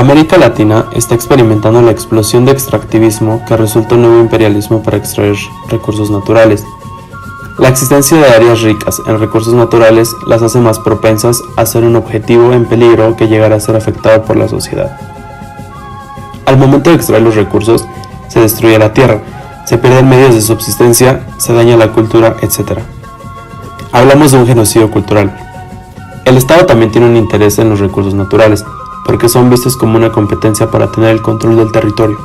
América Latina está experimentando la explosión de extractivismo que resulta un nuevo imperialismo para extraer recursos naturales. La existencia de áreas ricas en recursos naturales las hace más propensas a ser un objetivo en peligro que llegará a ser afectado por la sociedad. Al momento de extraer los recursos, se destruye la tierra, se pierden medios de subsistencia, se daña la cultura, etc. Hablamos de un genocidio cultural. El Estado también tiene un interés en los recursos naturales, porque son vistos como una competencia para tener el control del territorio.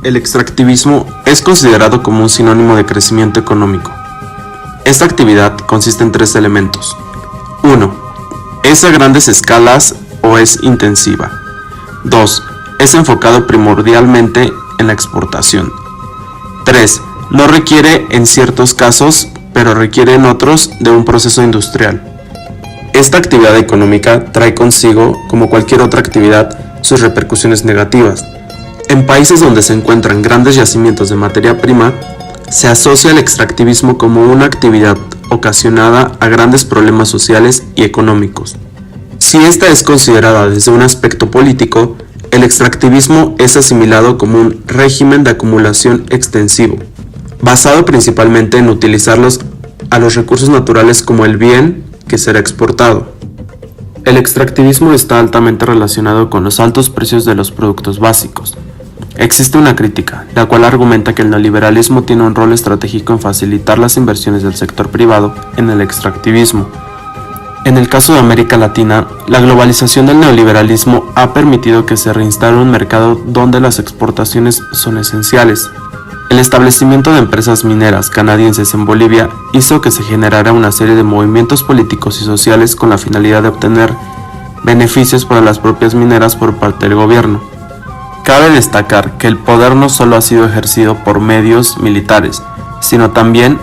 El extractivismo es considerado como un sinónimo de crecimiento económico. Esta actividad consiste en 3 elementos. 1. ¿Es a grandes escalas o es intensiva? 2. Es enfocado primordialmente en la exportación. 3. No requiere en ciertos casos, pero requiere en otros de un proceso industrial. Esta actividad económica trae consigo, como cualquier otra actividad, sus repercusiones negativas. En países donde se encuentran grandes yacimientos de materia prima, se asocia el extractivismo como una actividad ocasionada a grandes problemas sociales y económicos. Si esta es considerada desde un aspecto político, el extractivismo es asimilado como un régimen de acumulación extensivo, basado principalmente en utilizarlos a los recursos naturales como el bien que será exportado. El extractivismo está altamente relacionado con los altos precios de los productos básicos. Existe una crítica, la cual argumenta que el neoliberalismo tiene un rol estratégico en facilitar las inversiones del sector privado en el extractivismo. En el caso de América Latina, la globalización del neoliberalismo ha permitido que se reinstale un mercado donde las exportaciones son esenciales. El establecimiento de empresas mineras canadienses en Bolivia hizo que se generara una serie de movimientos políticos y sociales con la finalidad de obtener beneficios para las propias mineras por parte del gobierno. Cabe destacar que el poder no solo ha sido ejercido por medios militares, sino también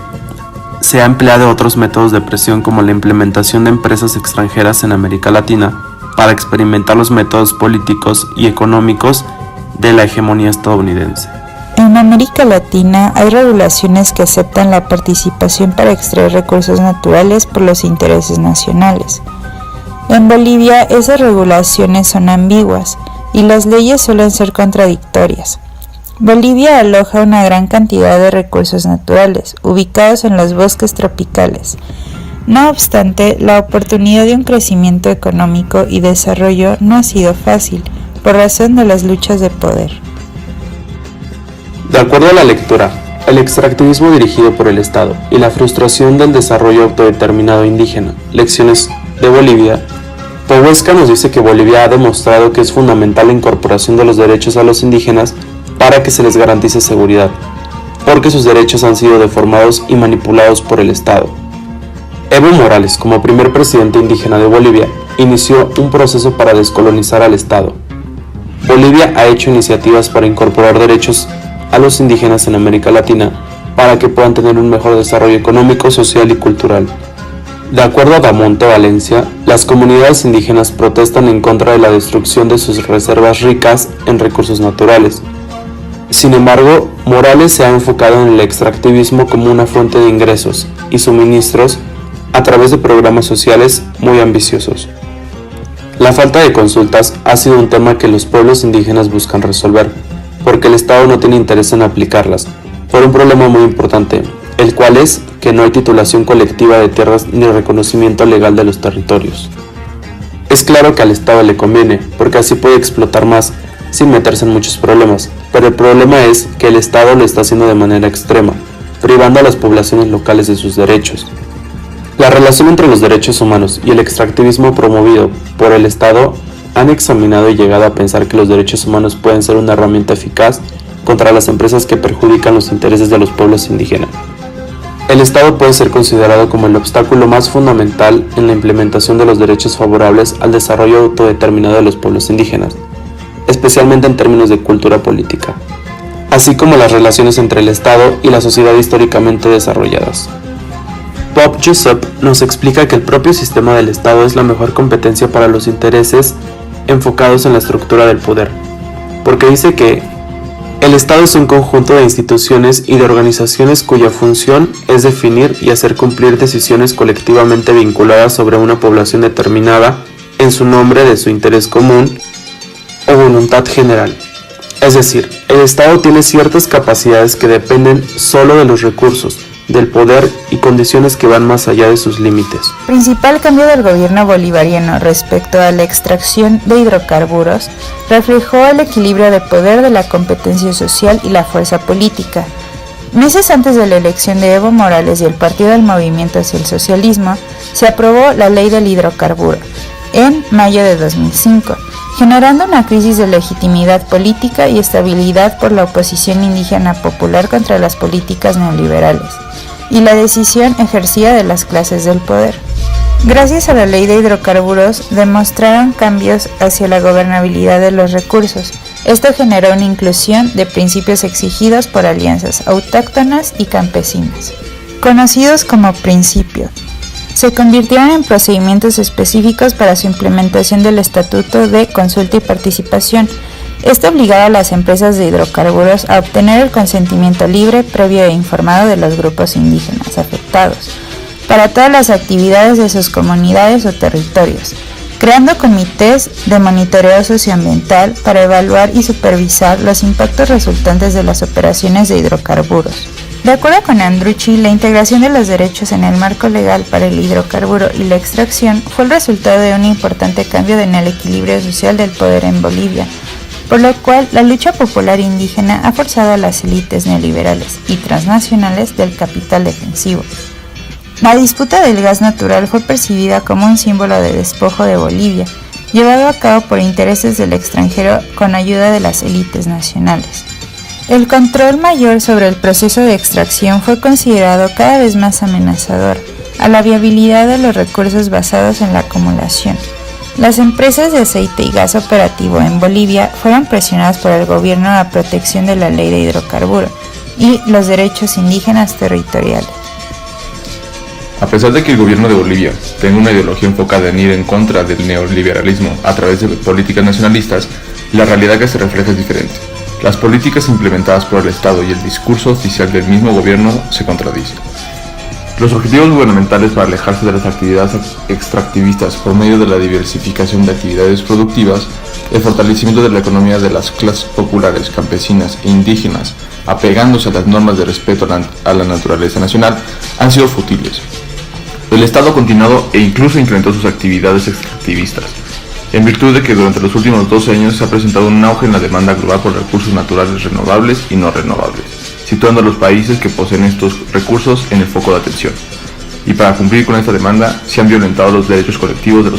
se ha empleado otros métodos de presión como la implementación de empresas extranjeras en América Latina para experimentar los métodos políticos y económicos de la hegemonía estadounidense. En América Latina hay regulaciones que aceptan la participación para extraer recursos naturales por los intereses nacionales. En Bolivia esas regulaciones son ambiguas y las leyes suelen ser contradictorias. Bolivia aloja una gran cantidad de recursos naturales ubicados en los bosques tropicales. No obstante, la oportunidad de un crecimiento económico y desarrollo no ha sido fácil por razón de las luchas de poder. De acuerdo a la lectura, el extractivismo dirigido por el Estado y la frustración del desarrollo autodeterminado indígena, Lecciones de Bolivia, Powesca nos dice que Bolivia ha demostrado que es fundamental la incorporación de los derechos a los indígenas para que se les garantice seguridad, porque sus derechos han sido deformados y manipulados por el Estado. Evo Morales, como primer presidente indígena de Bolivia, inició un proceso para descolonizar al Estado. Bolivia ha hecho iniciativas para incorporar derechos a los indígenas en América Latina para que puedan tener un mejor desarrollo económico, social y cultural. De acuerdo a Damonte Valencia, las comunidades indígenas protestan en contra de la destrucción de sus reservas ricas en recursos naturales. Sin embargo, Morales se ha enfocado en el extractivismo como una fuente de ingresos y suministros a través de programas sociales muy ambiciosos. La falta de consultas ha sido un tema que los pueblos indígenas buscan resolver, porque el Estado no tiene interés en aplicarlas, por un problema muy importante, el cual es que no hay titulación colectiva de tierras ni reconocimiento legal de los territorios. Es claro que al Estado le conviene, porque así puede explotar más, sin meterse en muchos problemas, pero el problema es que el Estado lo está haciendo de manera extrema, privando a las poblaciones locales de sus derechos. La relación entre los derechos humanos y el extractivismo promovido por el Estado han examinado y llegado a pensar que los derechos humanos pueden ser una herramienta eficaz contra las empresas que perjudican los intereses de los pueblos indígenas. El Estado puede ser considerado como el obstáculo más fundamental en la implementación de los derechos favorables al desarrollo autodeterminado de los pueblos indígenas, especialmente en términos de cultura política, así como las relaciones entre el Estado y la sociedad históricamente desarrolladas. Bob Jessup nos explica que el propio sistema del Estado es la mejor competencia para los intereses enfocados en la estructura del poder, porque dice que el Estado es un conjunto de instituciones y de organizaciones cuya función es definir y hacer cumplir decisiones colectivamente vinculadas sobre una población determinada en su nombre de su interés común o voluntad general. Es decir, el Estado tiene ciertas capacidades que dependen solo de los recursos, del poder y condiciones que van más allá de sus límites. Principal cambio del gobierno bolivariano respecto a la extracción de hidrocarburos reflejó el equilibrio de poder de la competencia social y la fuerza política. Meses antes de la elección de Evo Morales y el Partido del Movimiento hacia el Socialismo, se aprobó la Ley del Hidrocarburo en mayo de 2005, generando una crisis de legitimidad política y estabilidad por la oposición indígena popular contra las políticas neoliberales y la decisión ejercida de las clases del poder. Gracias a la ley de hidrocarburos demostraron cambios hacia la gobernabilidad de los recursos. Esto generó una inclusión de principios exigidos por alianzas autóctonas y campesinas, conocidos como principios. Se convirtieron en procedimientos específicos para su implementación del Estatuto de Consulta y Participación. Esto obligaba a las empresas de hidrocarburos a obtener el consentimiento libre, previo e informado de los grupos indígenas afectados para todas las actividades de sus comunidades o territorios, creando comités de monitoreo socioambiental para evaluar y supervisar los impactos resultantes de las operaciones de hidrocarburos. De acuerdo con Andrucci, la integración de los derechos en el marco legal para el hidrocarburo y la extracción fue el resultado de un importante cambio en el equilibrio social del poder en Bolivia, por lo cual la lucha popular indígena ha forzado a las élites neoliberales y transnacionales del capital defensivo. La disputa del gas natural fue percibida como un símbolo de despojo de Bolivia, llevado a cabo por intereses del extranjero con ayuda de las élites nacionales. El control mayor sobre el proceso de extracción fue considerado cada vez más amenazador a la viabilidad de los recursos basados en la acumulación. Las empresas de aceite y gas operativo en Bolivia fueron presionadas por el gobierno a protección de la ley de hidrocarburo y los derechos indígenas territoriales. A pesar de que el gobierno de Bolivia tenga una ideología enfocada en ir en contra del neoliberalismo a través de políticas nacionalistas, la realidad que se refleja es diferente. Las políticas implementadas por el Estado y el discurso oficial del mismo gobierno se contradicen. Los objetivos gubernamentales para alejarse de las actividades extractivistas por medio de la diversificación de actividades productivas, el fortalecimiento de la economía de las clases populares, campesinas e indígenas, apegándose a las normas de respeto a la naturaleza nacional, han sido fútiles. El Estado ha continuado e incluso incrementó sus actividades extractivistas, en virtud de que durante los últimos 12 años se ha presentado un auge en la demanda global por recursos naturales renovables y no renovables, situando a los países que poseen estos recursos en el foco de atención. Y para cumplir con esta demanda se han violentado los derechos colectivos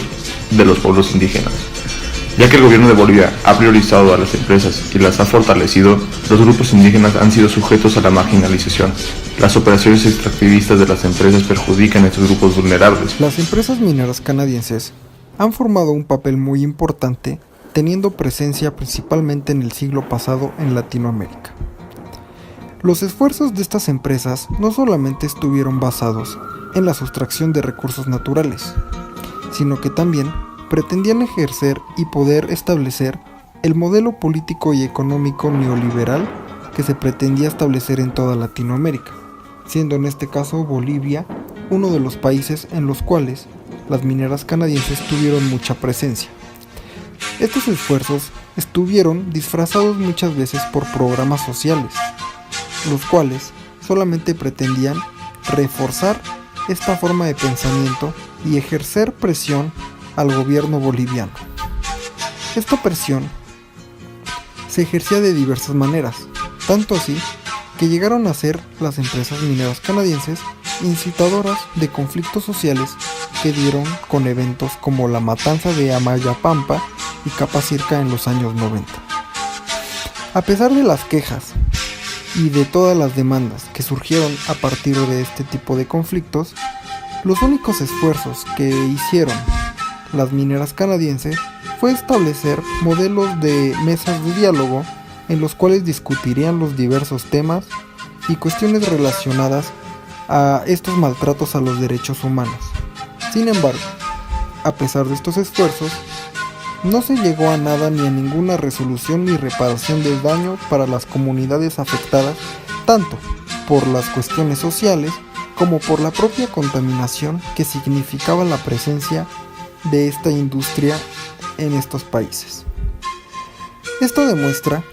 de los pueblos indígenas. Ya que el gobierno de Bolivia ha priorizado a las empresas y las ha fortalecido, los grupos indígenas han sido sujetos a la marginalización. Las operaciones extractivistas de las empresas perjudican a estos grupos vulnerables. Las empresas mineras canadienses han formado un papel muy importante, teniendo presencia principalmente en el siglo pasado en Latinoamérica. Los esfuerzos de estas empresas no solamente estuvieron basados en la sustracción de recursos naturales, sino que también pretendían ejercer y poder establecer el modelo político y económico neoliberal que se pretendía establecer en toda Latinoamérica, siendo en este caso Bolivia uno de los países en los cuales las mineras canadienses tuvieron mucha presencia. Estos esfuerzos estuvieron disfrazados muchas veces por programas sociales, los cuales solamente pretendían reforzar esta forma de pensamiento y ejercer presión al gobierno boliviano. Esta presión se ejercía de diversas maneras, tanto así que llegaron a ser las empresas mineras canadienses incitadoras de conflictos sociales que dieron con eventos como la matanza de Amayapampa y Capacirca en los años 90. A pesar de las quejas y de todas las demandas que surgieron a partir de este tipo de conflictos, los únicos esfuerzos que hicieron las mineras canadienses fue establecer modelos de mesas de diálogo en los cuales discutirían los diversos temas y cuestiones relacionadas a estos maltratos a los derechos humanos. Sin embargo, a pesar de estos esfuerzos, no se llegó a nada ni a ninguna resolución ni reparación del daño para las comunidades afectadas, tanto por las cuestiones sociales como por la propia contaminación que significaba la presencia de esta industria en estos países. Esto demuestra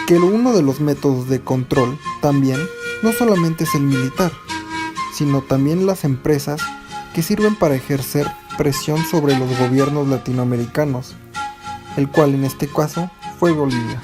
que uno de los métodos de control también no solamente es el militar, sino también las empresas que sirven para ejercer presión sobre los gobiernos latinoamericanos, el cual en este caso fue Bolivia.